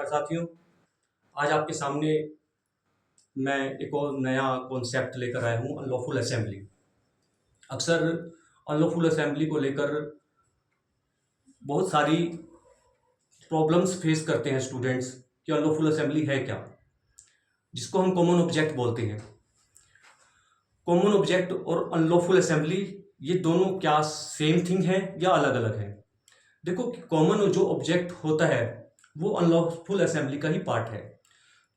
नमस्कार साथियों। आज आपके सामने मैं एक और नया कॉन्सेप्ट लेकर आया हूँ, अनलॉफुल असेंबली। अक्सर अनलॉफुल असेंबली को लेकर बहुत सारी प्रॉब्लम्स फेस करते हैं स्टूडेंट्स कि अनलॉफुल असेंबली है क्या, जिसको हम कॉमन ऑब्जेक्ट बोलते हैं। कॉमन ऑब्जेक्ट और अनलॉफुल असेंबली ये दोनों क्या सेम थिंग है या अलग अलग है? देखो, कॉमन जो ऑब्जेक्ट होता है वो अनलॉफुल असेंबली का ही पार्ट है।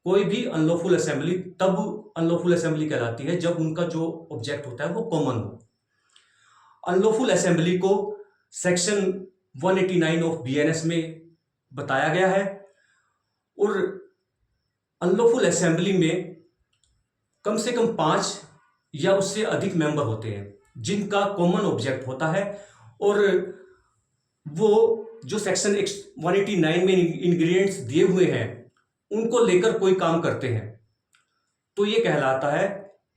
कोई भी अनलॉफुल असेंबली तब अनलॉफुल असेंबली कहलाती है जब उनका जो ऑब्जेक्ट होता है वो कॉमन हो। अनलॉफुल असेंबली को सेक्शन 189 ऑफ बीएनएस में बताया गया है और अनलॉफुल असेंबली में कम से कम 5 या उससे अधिक मेंबर होते हैं जिनका कॉमन ऑब्जेक्ट होता है, और वो जो सेक्शन 189 में इंग्रेडिएंट्स दिए हुए हैं उनको लेकर कोई काम करते हैं, तो ये कहलाता है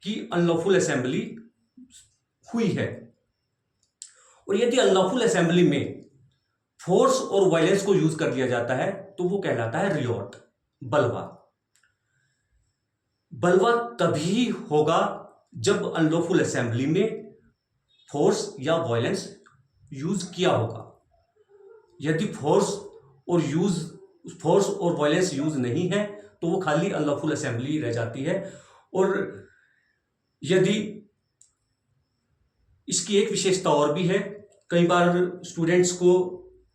कि अनलॉफुल असेंबली हुई है। और यदि अनलॉफुल असेंबली में फोर्स और वायलेंस को यूज कर दिया जाता है तो वो कहलाता है रियॉट, बलवा। बलवा तभी होगा जब अनलॉफुल असेंबली में फोर्स या वायलेंस यूज किया होगा। यदि फोर्स और वायलेंस यूज नहीं है तो वो खाली अनलॉफुल असेंबली रह जाती है। और यदि इसकी एक विशेषता और भी है, कई बार स्टूडेंट्स को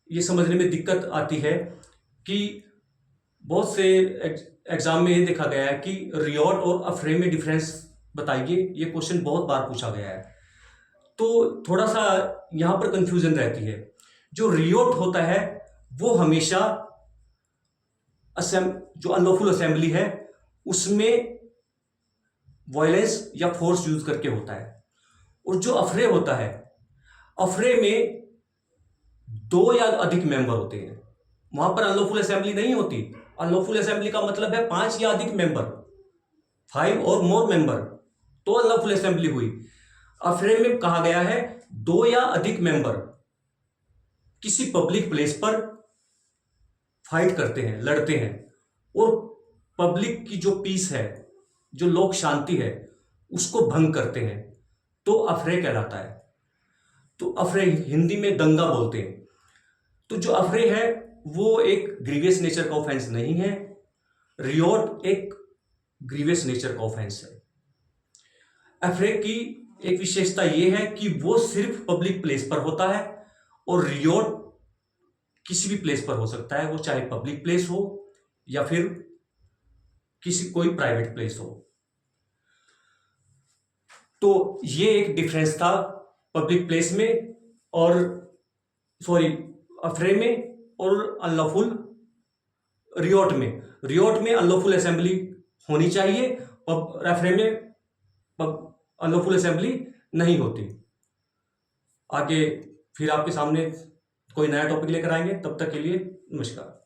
ये समझने में दिक्कत आती है कि बहुत से एग्जाम में ये देखा गया है कि रियॉट और अफ्रे में डिफरेंस बताइए, ये क्वेश्चन बहुत बार पूछा गया है। तो थोड़ा सा यहां पर कंफ्यूजन रहती है। जो रियॉट होता है वो हमेशा जो अनलॉफुल असेंबली है उसमें वायलेंस या फोर्स यूज करके होता है, और जो अफरे होता है, अफरे में 2 या अधिक मेंबर होते हैं। वहां पर अनलॉफुल असेंबली नहीं होती। अनलॉफुल असेंबली का मतलब है 5 या अधिक मेंबर, 5 और मोर मेंबर, तो अनलॉफुल असेंबली हुई। अफरे में कहा गया है 2 या अधिक मेंबर किसी पब्लिक प्लेस पर फाइट करते हैं, लड़ते हैं, और पब्लिक की जो पीस है, जो लोक शांति है, उसको भंग करते हैं, तो अफरे कहलाता है। तो अफरे हिंदी में दंगा बोलते हैं। तो जो अफरे है वो एक ग्रीवियस नेचर का ऑफेंस नहीं है। रियॉट एक ग्रीवियस नेचर का ऑफेंस है। अफरे की एक विशेषता यह है कि वो सिर्फ पब्लिक प्लेस पर होता है, और रियॉट किसी भी प्लेस पर हो सकता है, वो चाहे पब्लिक प्लेस हो या फिर कोई प्राइवेट प्लेस हो। तो ये एक डिफरेंस था पब्लिक प्लेस में और अफरे में और अनलॉफुल रियॉट में। रियॉट में अनलॉफुल असेंबली होनी चाहिए, अफरे में अनलॉफुल असेंबली नहीं होती। आगे फिर आपके सामने कोई नया टॉपिक लेकर आएंगे, तब तक के लिए नमस्कार।